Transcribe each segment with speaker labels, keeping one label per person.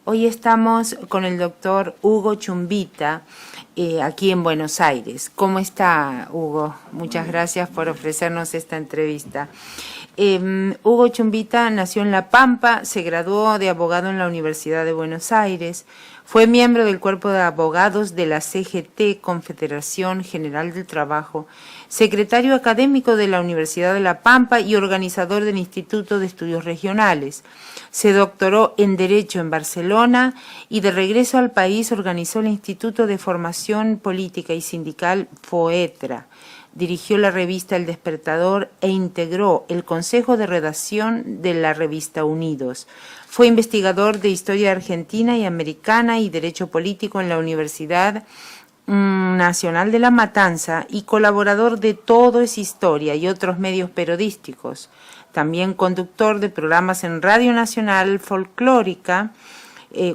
Speaker 1: Hoy estamos con el doctor Hugo Chumbita, aquí en Buenos Aires. ¿Cómo está, Hugo? Muchas gracias por ofrecernos esta entrevista. Hugo Chumbita nació en La Pampa, se graduó de abogado en la Universidad de Buenos Aires, fue miembro del cuerpo de abogados de la CGT, Confederación General del Trabajo, secretario académico de la Universidad de La Pampa y organizador del Instituto de Estudios Regionales. Se doctoró en Derecho en Barcelona y de regreso al país organizó el Instituto de Formación Política y Sindical FOETRA. Dirigió la revista El Despertador e integró el Consejo de Redacción de la revista Unidos. Fue investigador de Historia Argentina y Americana y Derecho Político en la Universidad Nacional de La Matanza y colaborador de Todo es Historia y otros medios periodísticos. También conductor de programas en Radio Nacional Folclórica,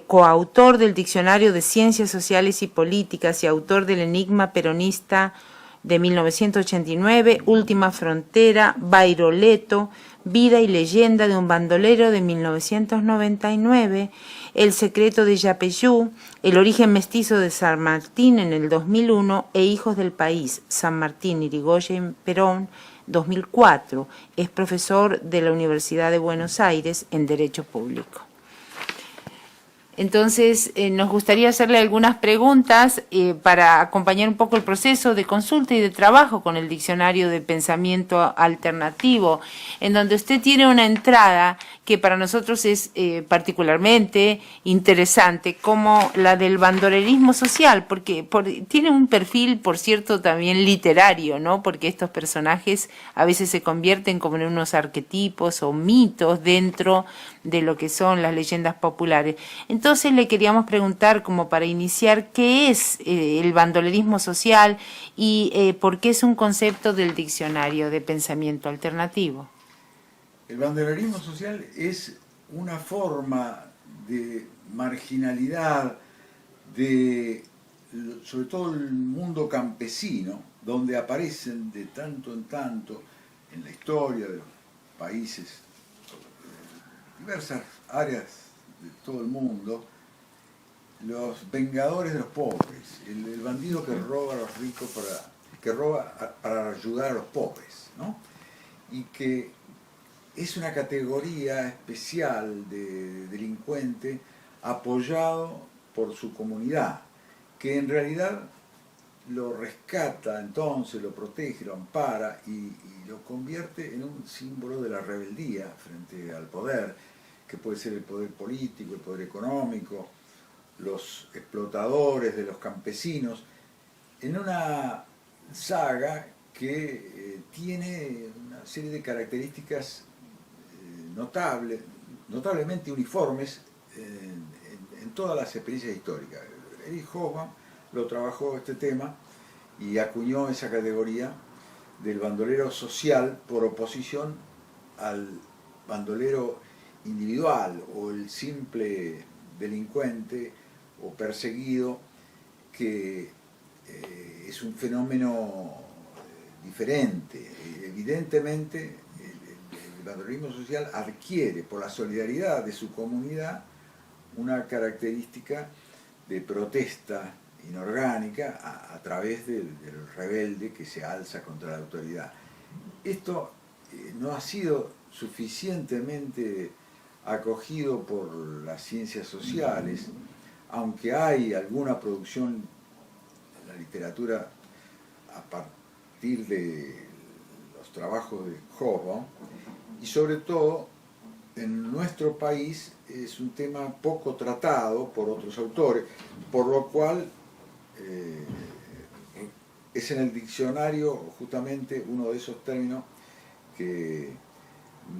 Speaker 1: coautor del Diccionario de Ciencias Sociales y Políticas y autor del Enigma Peronista de 1989, Última Frontera, Bairoleto, Vida y Leyenda de un Bandolero de 1999, El Secreto de Yapeyú, El Origen Mestizo de San Martín en el 2001 e Hijos del País, San Martín, Irigoyen, Perón, 2004. Es profesor de la Universidad de Buenos Aires en Derecho Público. Entonces, nos gustaría hacerle algunas preguntas para acompañar un poco el proceso de consulta y de trabajo con el Diccionario de Pensamiento Alternativo, en donde usted tiene una entrada que para nosotros es particularmente interesante, como la del bandolerismo social, porque tiene un perfil, por cierto, también literario, ¿no? Porque estos personajes a veces se convierten como en unos arquetipos o mitos dentro de lo que son las leyendas populares. Entonces le queríamos preguntar, como para iniciar, ¿qué es el bandolerismo social y por qué es un concepto del Diccionario de Pensamiento Alternativo?
Speaker 2: El bandolerismo social es una forma de marginalidad de, sobre todo el mundo campesino, donde aparecen de tanto en tanto en la historia de los países, diversas áreas de todo el mundo, los vengadores de los pobres, el bandido que roba a los ricos para ayudar a los pobres, ¿no? Y que es una categoría especial de delincuente apoyado por su comunidad, que en realidad lo rescata entonces, lo protege, lo ampara y lo convierte en un símbolo de la rebeldía frente al poder, que puede ser el poder político, el poder económico, los explotadores de los campesinos, en una saga que tiene una serie de características notablemente uniformes en todas las experiencias históricas. Erich Hobsbawm lo trabajó este tema y acuñó esa categoría del bandolero social por oposición al bandolero individual o el simple delincuente o perseguido, que es un fenómeno diferente. Evidentemente el bandolerismo social adquiere, por la solidaridad de su comunidad, una característica de protesta inorgánica a través del rebelde que se alza contra la autoridad. Esto no ha sido suficientemente acogido por las ciencias sociales, aunque hay alguna producción en la literatura a partir de los trabajos de Hobsbawm, y sobre todo en nuestro país es un tema poco tratado por otros autores, por lo cual es en el diccionario justamente uno de esos términos que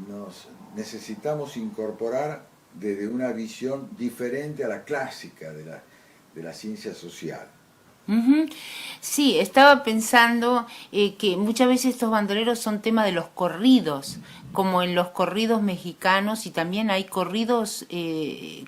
Speaker 2: nos necesitamos incorporar desde una visión diferente a la clásica de la ciencia social.
Speaker 1: Sí, estaba pensando que muchas veces estos bandoleros son tema de los corridos, como en los corridos mexicanos, y también hay corridos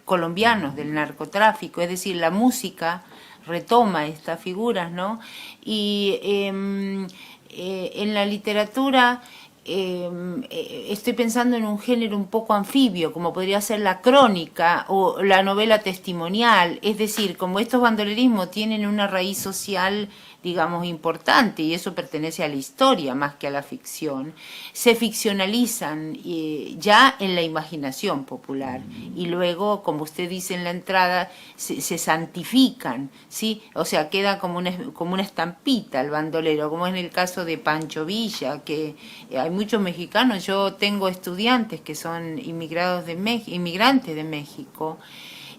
Speaker 1: colombianos del narcotráfico, es decir, la música retoma estas figuras, ¿no? Y en la literatura estoy pensando en un género un poco anfibio, como podría ser la crónica o la novela testimonial. Es decir, como estos bandolerismos tienen una raíz social, digamos, importante, y eso pertenece a la historia más que a la ficción, se ficcionalizan ya en la imaginación popular, y luego, como usted dice en la entrada, se santifican, ¿sí? O sea, queda como una estampita el bandolero, como en el caso de Pancho Villa, que hay muchos mexicanos. Yo tengo estudiantes que son inmigrantes de México,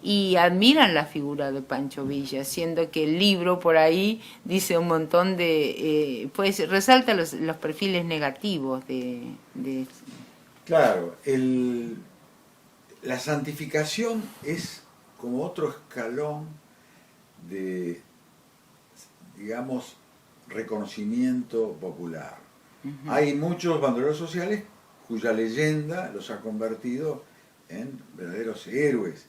Speaker 1: y admiran la figura de Pancho Villa, siendo que el libro por ahí dice un montón de, pues resalta los perfiles negativos de...
Speaker 2: Claro, la santificación es como otro escalón de, digamos, reconocimiento popular. Hay muchos bandoleros sociales cuya leyenda los ha convertido en verdaderos héroes.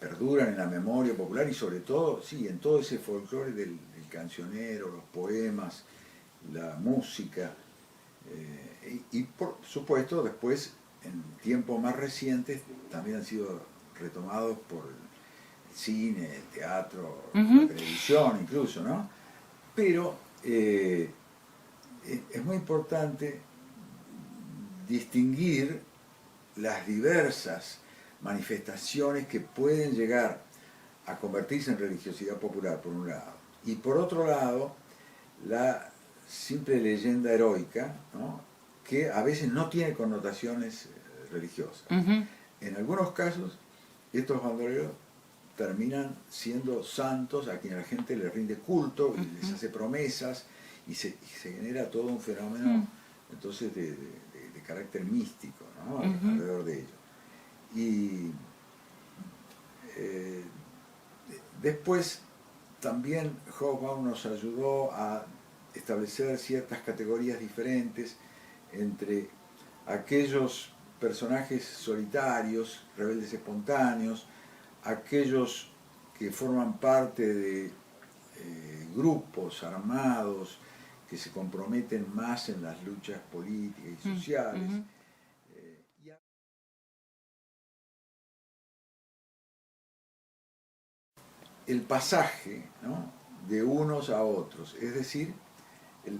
Speaker 2: Perduran en la memoria popular y sobre todo, sí, en todo ese folclore del cancionero, los poemas, la música, y por supuesto después, en tiempos más recientes, también han sido retomados por el cine, el teatro, la televisión incluso, ¿no? Pero es muy importante distinguir las diversas manifestaciones que pueden llegar a convertirse en religiosidad popular, por un lado, y por otro lado, la simple leyenda heroica, ¿no? Que a veces no tiene connotaciones religiosas. En algunos casos, estos bandoleros terminan siendo santos a quien la gente le rinde culto y les hace promesas, y se genera todo un fenómeno entonces de carácter místico, ¿no? Alrededor de ello. Y después también Hobsbawm nos ayudó a establecer ciertas categorías diferentes entre aquellos personajes solitarios, rebeldes espontáneos, aquellos que forman parte de grupos armados que se comprometen más en las luchas políticas y sociales. El pasaje, ¿no? De unos a otros, es decir, el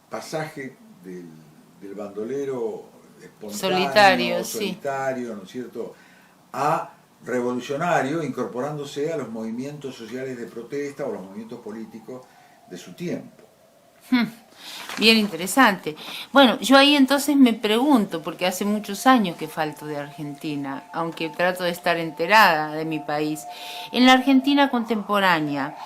Speaker 2: pasaje del bandolero espontáneo, solitario, ¿no es cierto?, a revolucionario, incorporándose a los movimientos sociales de protesta o los movimientos políticos de su tiempo.
Speaker 1: Bien interesante. Bueno, yo ahí entonces me pregunto, porque hace muchos años que falto de Argentina, aunque trato de estar enterada de mi país. En la Argentina contemporánea,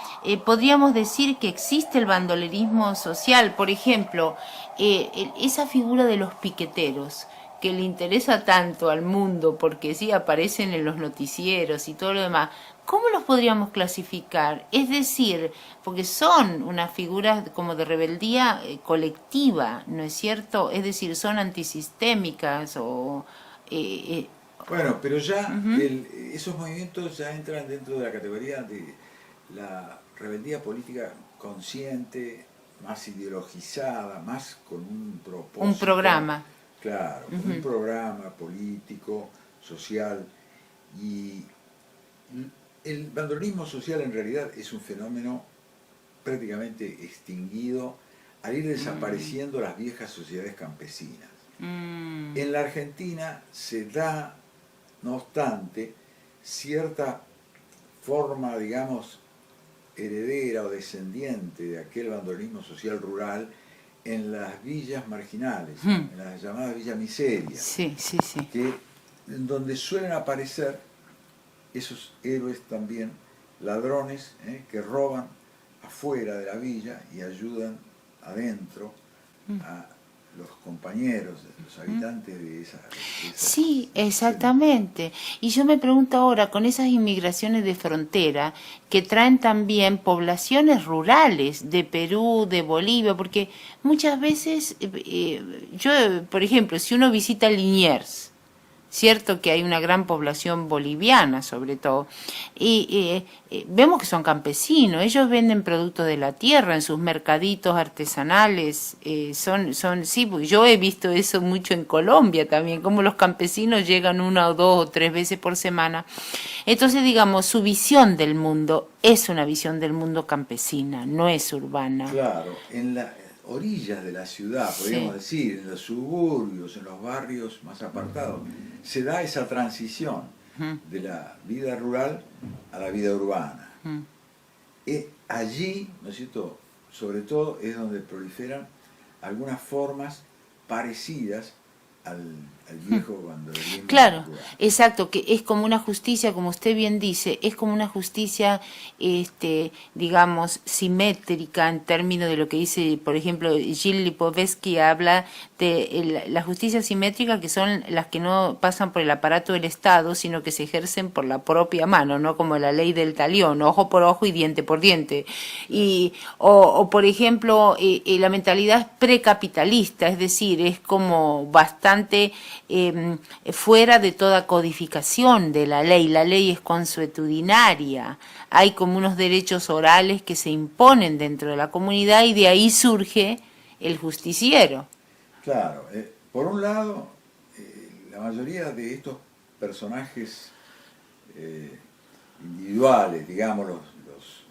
Speaker 1: podríamos decir que existe el bandolerismo social, por ejemplo, esa figura de los piqueteros, que le interesa tanto al mundo porque sí aparecen en los noticieros y todo lo demás. ¿Cómo los podríamos clasificar? Es decir, porque son unas figuras como de rebeldía colectiva, ¿no es cierto? Es decir, son antisistémicas o...
Speaker 2: Bueno, pero ya esos movimientos ya entran dentro de la categoría de la rebeldía política consciente, más ideologizada, más con un propósito.
Speaker 1: Un programa.
Speaker 2: Claro, con un programa político, social, y el bandolerismo social en realidad es un fenómeno prácticamente extinguido al ir desapareciendo las viejas sociedades campesinas. En la Argentina se da, no obstante, cierta forma, digamos, heredera o descendiente de aquel bandolerismo social rural en las villas marginales, en las llamadas villas miserias,
Speaker 1: sí.
Speaker 2: en donde suelen aparecer esos héroes también, ladrones, que roban afuera de la villa y ayudan adentro a los compañeros, los habitantes de esa
Speaker 1: sí, exactamente. Y yo me pregunto ahora, con esas inmigraciones de frontera, que traen también poblaciones rurales de Perú, de Bolivia, porque muchas veces, yo, por ejemplo, si uno visita Liniers, cierto que hay una gran población boliviana sobre todo, y vemos que son campesinos, ellos venden productos de la tierra en sus mercaditos artesanales, sí, porque yo he visto eso mucho en Colombia también, como los campesinos llegan 1 o 2 o 3 veces por semana. Entonces, digamos, su visión del mundo es una visión del mundo campesina, no es urbana.
Speaker 2: Claro, en las orillas de la ciudad, podríamos decir, en los suburbios, en los barrios más apartados, se da esa transición de la vida rural a la vida urbana. Allí, ¿no es cierto?, sobre todo es donde proliferan algunas formas parecidas al viejo bandolerismo.
Speaker 1: Claro, exacto, que es como una justicia, como usted bien dice, es como una justicia, digamos, simétrica en términos de lo que dice, por ejemplo, Gilles Lipovetsky habla de la justicia simétrica, que son las que no pasan por el aparato del Estado, sino que se ejercen por la propia mano, no como la ley del talión, ojo por ojo y diente por diente. O por ejemplo, la mentalidad precapitalista, es decir, es como bastante fuera de toda codificación de la ley es consuetudinaria, hay como unos derechos orales que se imponen dentro de la comunidad y de ahí surge el justiciero.
Speaker 2: Claro, por un lado, la mayoría de estos personajes individuales, digamos,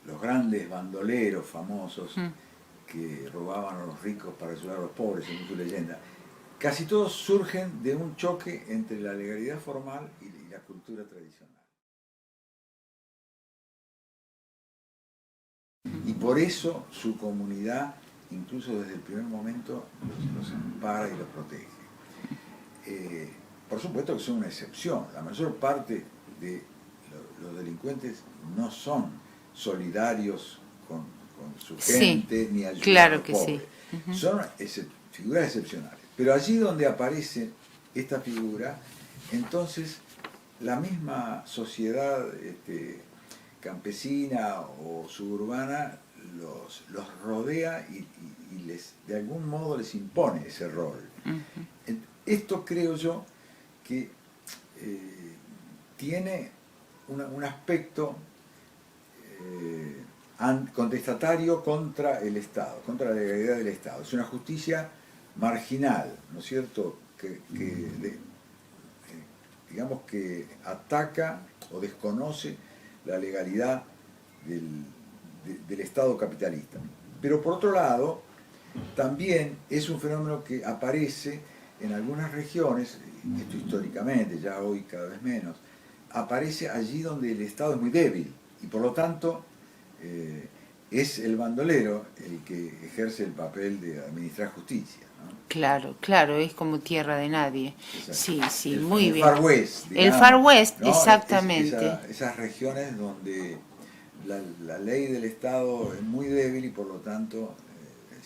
Speaker 2: los grandes bandoleros famosos que robaban a los ricos para ayudar a los pobres, según su leyenda, casi todos surgen de un choque entre la legalidad formal y la cultura tradicional. Y por eso su comunidad, incluso desde el primer momento, los ampara y los protege. Por supuesto que son una excepción. La mayor parte de los delincuentes no son solidarios con su gente, ni ayudan
Speaker 1: claro
Speaker 2: a los
Speaker 1: que
Speaker 2: pobres.
Speaker 1: Sí.
Speaker 2: Son figuras excepcionales. Pero allí donde aparece esta figura, entonces la misma sociedad campesina o suburbana los rodea y de algún modo les impone ese rol. Esto creo yo que tiene un aspecto contestatario contra el Estado, contra la legalidad del Estado. Es una justicia marginal, ¿no es cierto?, digamos que ataca o desconoce la legalidad del Estado capitalista. Pero por otro lado, también es un fenómeno que aparece en algunas regiones, esto históricamente, ya hoy cada vez menos, aparece allí donde el Estado es muy débil y por lo tanto es el bandolero el que ejerce el papel de administrar justicia, ¿no?
Speaker 1: Claro, claro, es como tierra de nadie.
Speaker 2: Exacto.
Speaker 1: Sí, muy bien.
Speaker 2: El Far West, digamos,
Speaker 1: el Far West,
Speaker 2: ¿no?
Speaker 1: exactamente.
Speaker 2: Esas regiones donde la ley del Estado es muy débil y por lo tanto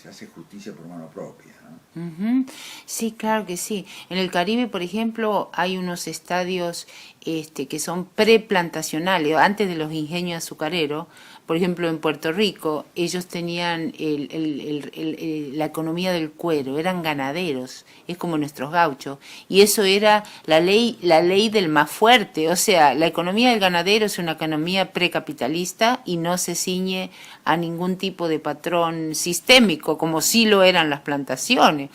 Speaker 2: se hace justicia por mano propia, ¿no?
Speaker 1: Sí, claro que sí. En el Caribe, por ejemplo, hay unos estadios que son preplantacionales, antes de los ingenios azucareros. Por ejemplo, en Puerto Rico, ellos tenían la economía del cuero, eran ganaderos, es como nuestros gauchos, y eso era la ley del más fuerte. O sea, la economía del ganadero es una economía precapitalista y no se ciñe a ningún tipo de patrón sistémico, como sí lo eran las plantaciones.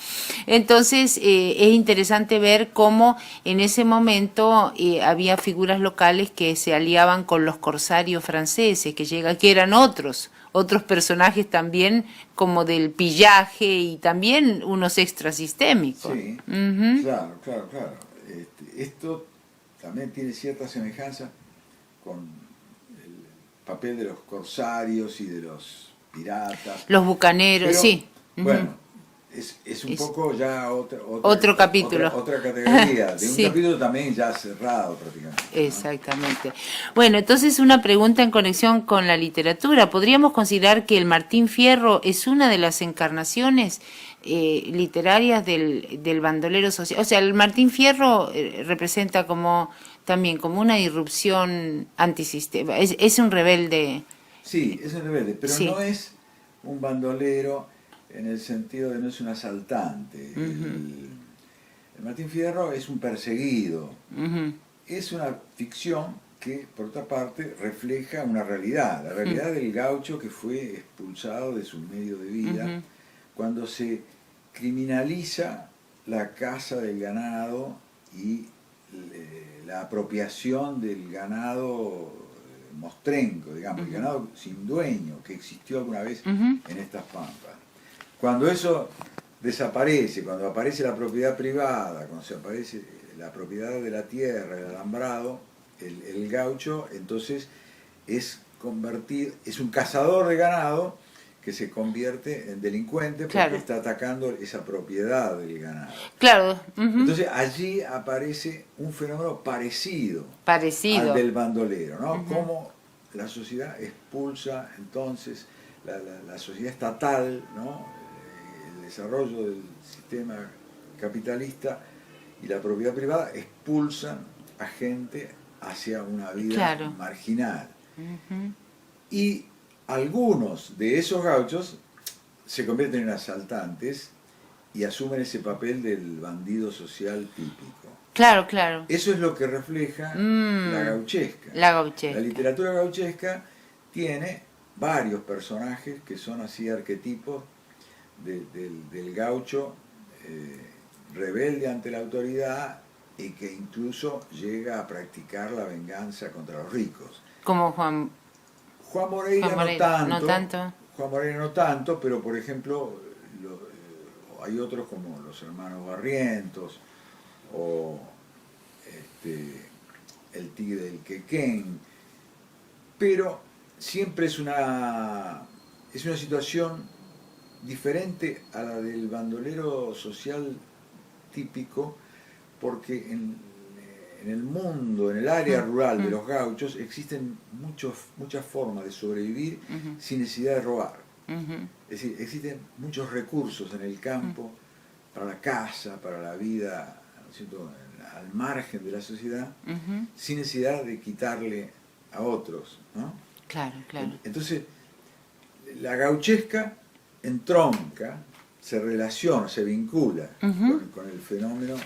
Speaker 1: Entonces, es interesante ver cómo en ese momento había figuras locales que se aliaban con los corsarios franceses, que eran otros personajes también, como del pillaje y también unos extrasistémicos.
Speaker 2: Sí, claro. Esto también tiene cierta semejanza con el papel de los corsarios y de los piratas.
Speaker 1: Los bucaneros,
Speaker 2: pero,
Speaker 1: sí.
Speaker 2: Bueno, es un poco ya
Speaker 1: otro capítulo.
Speaker 2: Otra categoría, de
Speaker 1: Sí.
Speaker 2: un capítulo también ya cerrado prácticamente, ¿no?
Speaker 1: Exactamente. Bueno, entonces una pregunta en conexión con la literatura. ¿Podríamos considerar que el Martín Fierro es una de las encarnaciones literarias del bandolero social? O sea, el Martín Fierro representa también como una irrupción antisistema. Es un rebelde.
Speaker 2: Sí, es un rebelde, pero
Speaker 1: Sí.
Speaker 2: no es un bandolero en el sentido de no es un asaltante. El Martín Fierro es un perseguido.
Speaker 1: Ujú.
Speaker 2: Es una ficción que, por otra parte, refleja una realidad. La realidad del gaucho que fue expulsado de su medio de vida cuando se criminaliza la caza del ganado y la apropiación del ganado mostrenco, digamos, el ganado sin dueño que existió alguna vez en estas pampas. Cuando eso desaparece, cuando aparece la propiedad privada, cuando se aparece la propiedad de la tierra, el alambrado, el gaucho entonces es un cazador de ganado que se convierte en delincuente porque está atacando esa propiedad del ganado.
Speaker 1: Claro.
Speaker 2: Entonces allí aparece un fenómeno parecido al del bandolero, ¿no? Cómo la sociedad expulsa entonces, la sociedad estatal, ¿no? El desarrollo del sistema capitalista y la propiedad privada expulsan a gente hacia una vida marginal. Y algunos de esos gauchos se convierten en asaltantes y asumen ese papel del bandido social típico.
Speaker 1: Claro, claro.
Speaker 2: Eso es lo que refleja la gauchesca.
Speaker 1: La gauchesca.
Speaker 2: La literatura gauchesca tiene varios personajes que son así arquetipos del gaucho rebelde ante la autoridad y que incluso llega a practicar la venganza contra los ricos.
Speaker 1: Como Juan
Speaker 2: Moreira no tanto.
Speaker 3: Juan Moreira no tanto, pero por ejemplo hay otros como los hermanos Barrientos o el Tigre del Quequén, pero siempre es una situación diferente a la del bandolero social típico, porque en el mundo, en el área rural de los gauchos, existen muchas formas de sobrevivir sin necesidad de robar. Es decir, existen muchos recursos en el campo para la caza, para la vida, ¿no es cierto?, al margen de la sociedad, sin necesidad de quitarle a otros, ¿no?
Speaker 1: Claro, claro.
Speaker 3: Entonces, la gauchesca entronca, se relaciona, se vincula con el fenómeno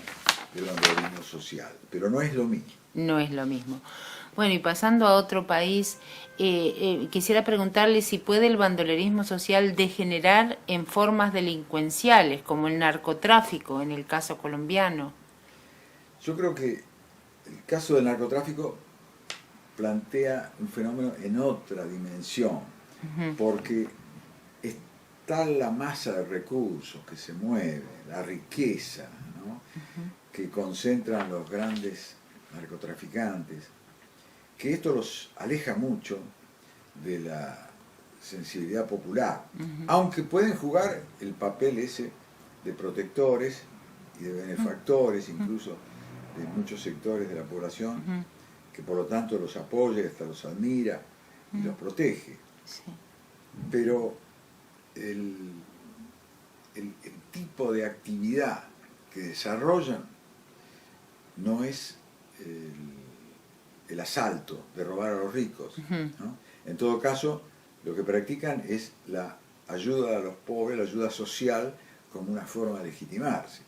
Speaker 3: del bandolerismo social, pero no es lo mismo.
Speaker 1: No es lo mismo. Bueno, y pasando a otro país, quisiera preguntarle si puede el bandolerismo social degenerar en formas delincuenciales, como el narcotráfico, en el caso colombiano.
Speaker 3: Yo creo que el caso del narcotráfico plantea un fenómeno en otra dimensión, porque está la masa de recursos que se mueve, la riqueza, ¿no?, que concentran los grandes narcotraficantes, que esto los aleja mucho de la sensibilidad popular, aunque pueden jugar el papel ese de protectores y de benefactores, incluso de muchos sectores de la población, que por lo tanto los apoya y hasta los admira y los protege.
Speaker 1: Sí.
Speaker 3: Pero el tipo de actividad que desarrollan no es el asalto de robar a los ricos, ¿no? En todo caso, lo que practican es la ayuda a los pobres, la ayuda social, como una forma de legitimarse.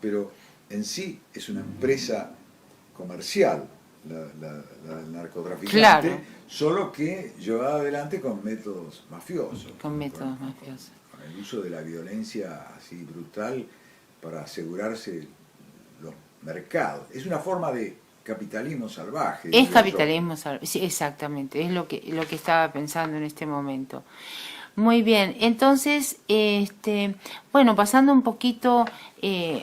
Speaker 3: Pero en sí es una empresa comercial, la narcotraficante, solo que llevada adelante con métodos mafiosos.
Speaker 1: Con métodos mafiosos.
Speaker 3: Con el uso de la violencia así brutal para asegurarse los mercados. Es una forma de capitalismo salvaje.
Speaker 1: Es capitalismo salvaje, sí, exactamente, es lo que estaba pensando en este momento. Muy bien, entonces, bueno, pasando un poquito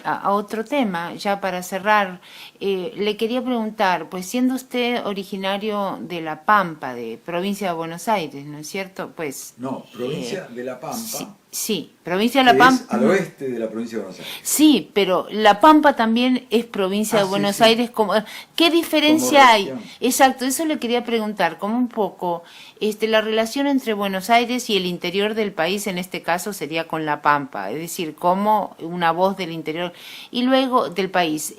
Speaker 1: a otro tema, ya para cerrar, le quería preguntar, pues siendo usted originario de La Pampa, de provincia de Buenos Aires, ¿no es cierto? Pues
Speaker 3: no, provincia de La Pampa.
Speaker 1: Sí, provincia de La Pampa.
Speaker 3: Es al oeste de la provincia de Buenos Aires.
Speaker 1: Sí, pero La Pampa también es provincia de Buenos Aires. ¿Qué diferencia hay? Exacto, eso le quería preguntar, como un poco la relación entre Buenos Aires y el interior del país, en este caso sería con La Pampa, es decir, como una voz del interior y luego del país.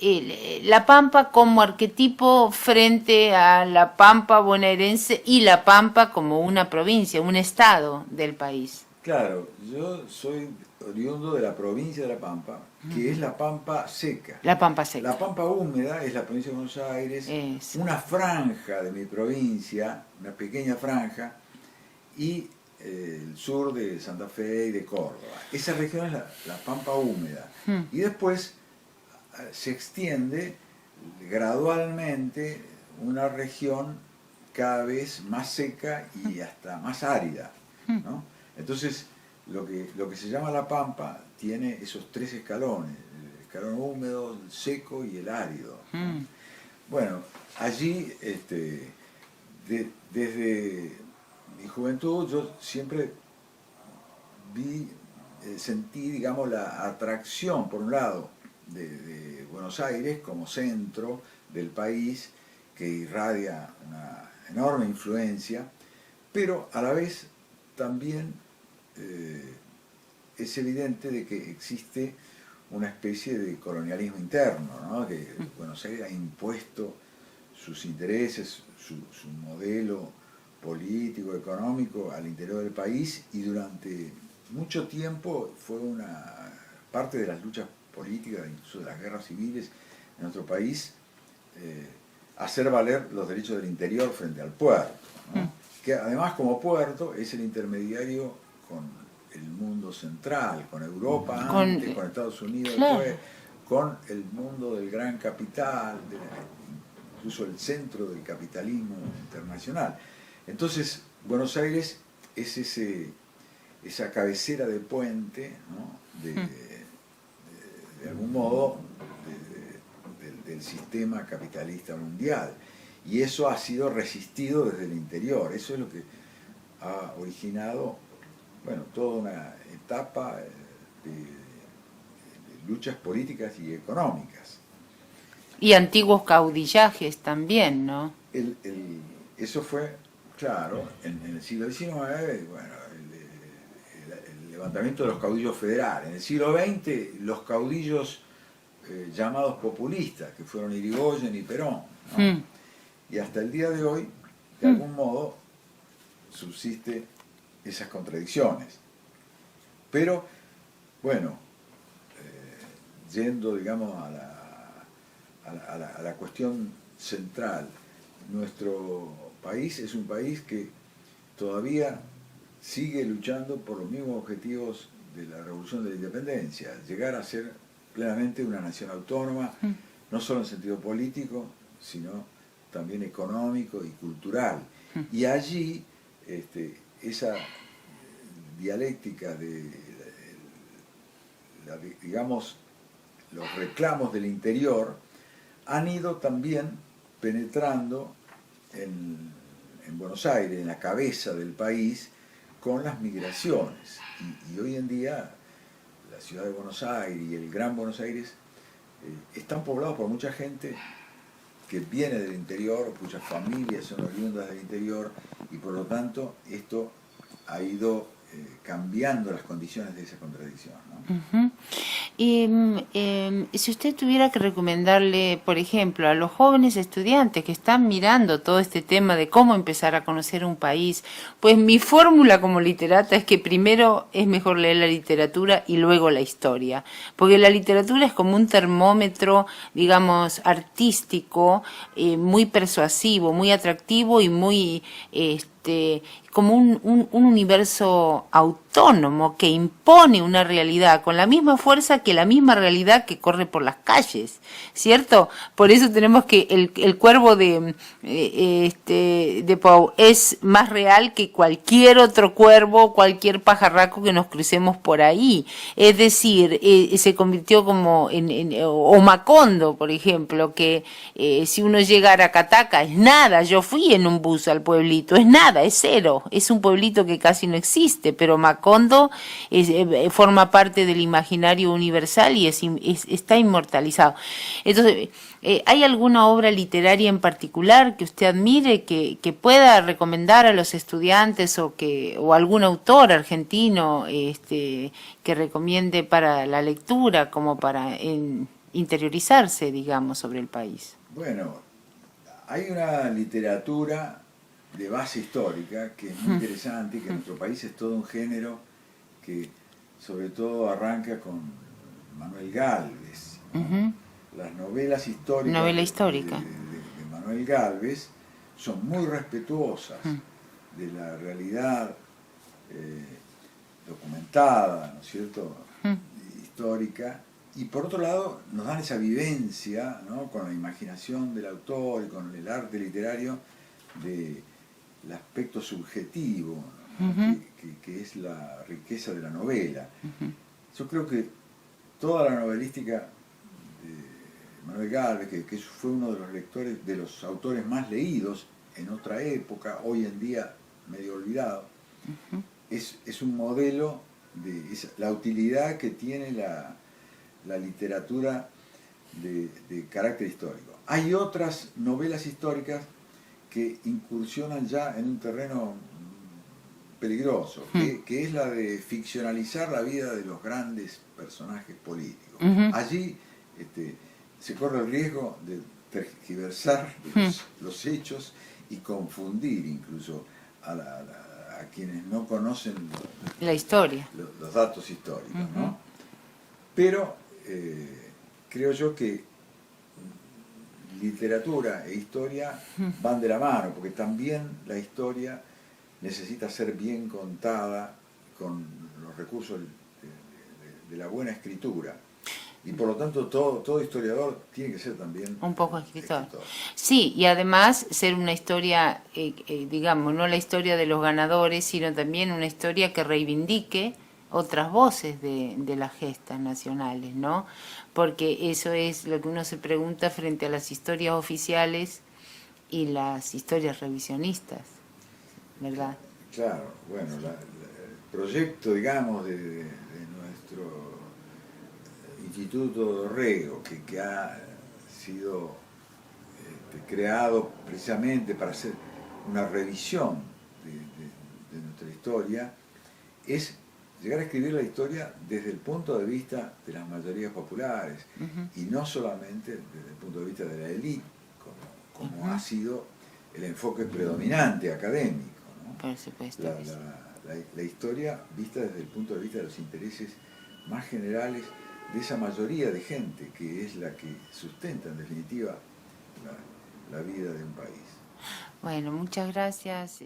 Speaker 1: La Pampa como arquetipo frente a la Pampa bonaerense y La Pampa como una provincia, un estado del país.
Speaker 3: Claro, yo soy
Speaker 2: oriundo de la provincia de La Pampa, que es la Pampa seca.
Speaker 1: La Pampa seca.
Speaker 2: La Pampa húmeda es la provincia de Buenos Aires, una franja de mi provincia, una pequeña franja, y el sur de Santa Fe y de Córdoba. Esa región es la Pampa húmeda. Y después se extiende gradualmente una región cada vez más seca y hasta más árida, ¿no? Entonces, lo que se llama la Pampa tiene esos tres escalones, el escalón húmedo, el seco y el árido, ¿no? Bueno, allí, desde mi juventud, yo siempre sentí, digamos, la atracción, por un lado, de Buenos Aires como centro del país, que irradia una enorme influencia, pero a la vez también es evidente de que existe una especie de colonialismo interno, ¿no? Que Buenos Aires ha impuesto sus intereses, su modelo político, económico al interior del país, y durante mucho tiempo fue una parte de las luchas políticas, incluso de las guerras civiles en nuestro país, hacer valer los derechos del interior frente al puerto, ¿no? Que además, como puerto, es el intermediario con el mundo central, con Europa antes, con Estados Unidos después, con el mundo del gran capital, incluso el centro del capitalismo internacional. Entonces, Buenos Aires es esa cabecera de puente, ¿no? De algún modo, del sistema capitalista mundial. Y eso ha sido resistido desde el interior. Eso es lo que ha originado, bueno, toda una etapa de luchas políticas y económicas.
Speaker 1: Y antiguos caudillajes también, ¿no?
Speaker 2: Eso fue, claro, en el siglo XIX, bueno, el levantamiento de los caudillos federales. En el siglo XX, los caudillos llamados populistas, que fueron Irigoyen y Perón, ¿no? Y hasta el día de hoy, de algún modo, subsiste esas contradicciones. Pero, bueno, yendo, digamos, a la cuestión central, nuestro país es un país que todavía sigue luchando por los mismos objetivos de la Revolución de la Independencia, llegar a ser plenamente una nación autónoma, no solo en sentido político, sino también económico y cultural. Y allí, esa dialéctica digamos, los reclamos del interior han ido también penetrando en Buenos Aires, en la cabeza del país, con las migraciones. Y hoy en día la ciudad de Buenos Aires y el Gran Buenos Aires están poblados por mucha gente que viene del interior, cuyas familias son oriundas del interior, y por lo tanto esto ha ido cambiando las condiciones de esa contradicción, ¿no?
Speaker 1: Si usted tuviera que recomendarle, por ejemplo, a los jóvenes estudiantes que están mirando todo este tema de cómo empezar a conocer un país, pues mi fórmula como literata es que primero es mejor leer la literatura y luego la historia, porque la literatura es como un termómetro, digamos, artístico, muy persuasivo, muy atractivo y muy como un universo autónomo que impone una realidad con la misma fuerza que la misma realidad que corre por las calles, ¿cierto? Por eso tenemos que el cuervo de Poe es más real que cualquier otro cuervo, cualquier pajarraco que nos crucemos por ahí. Es decir, se convirtió como o Macondo, por ejemplo, que si uno llegara a Cataca es nada. Yo fui en un bus al pueblito, es nada, es cero. Es un pueblito que casi no existe, pero Macondo forma parte del imaginario universal y está inmortalizado. Entonces, ¿hay alguna obra literaria en particular que usted admire, que pueda recomendar a los estudiantes o algún autor argentino que recomiende para la lectura, como para interiorizarse, digamos, sobre el país?
Speaker 2: Bueno, hay una literatura de base histórica que es muy interesante y que en nuestro país es todo un género que
Speaker 3: sobre todo arranca con Manuel Gálvez. Las novelas históricas
Speaker 1: Novela histórica.
Speaker 3: de Manuel Gálvez son muy respetuosas de la realidad documentada, ¿no es cierto?, histórica, y por otro lado nos dan esa vivencia, ¿no?, con la imaginación del autor y con el arte literario del aspecto subjetivo, ¿no?, que es la riqueza de la novela. Yo creo que toda la novelística de Manuel Gálvez, que fue uno de los lectores, de los autores más leídos en otra época, hoy en día medio olvidado, es un modelo de la utilidad que tiene la literatura de carácter histórico. Hay otras novelas históricas que incursionan ya en un terreno peligroso, que es la de ficcionalizar la vida de los grandes personajes políticos. Allí se corre el riesgo de tergiversar los hechos y confundir incluso a quienes no conocen
Speaker 1: la historia,
Speaker 3: los datos históricos, ¿no? Pero creo yo que literatura e historia van de la mano, porque también la historia necesita ser bien contada con los recursos de la buena escritura. Y por lo tanto todo historiador tiene que ser también
Speaker 1: un poco escritor. Sí, y además ser una historia, digamos, no la historia de los ganadores, sino también una historia que reivindique otras voces de las gestas nacionales, ¿no? Porque eso es lo que uno se pregunta frente a las historias oficiales y las historias revisionistas, ¿verdad?
Speaker 3: Claro, bueno, el proyecto, digamos, de nuestro Instituto Dorrego, que ha sido creado precisamente para hacer una revisión de nuestra historia, es llegar a escribir la historia desde el punto de vista de las mayorías populares y no solamente desde el punto de vista de la élite, como ha sido el enfoque predominante académico, ¿no?
Speaker 1: Por supuesto.
Speaker 3: La historia vista desde el punto de vista de los intereses más generales de esa mayoría de gente que es la que sustenta en definitiva la vida de un país.
Speaker 1: Bueno, muchas gracias.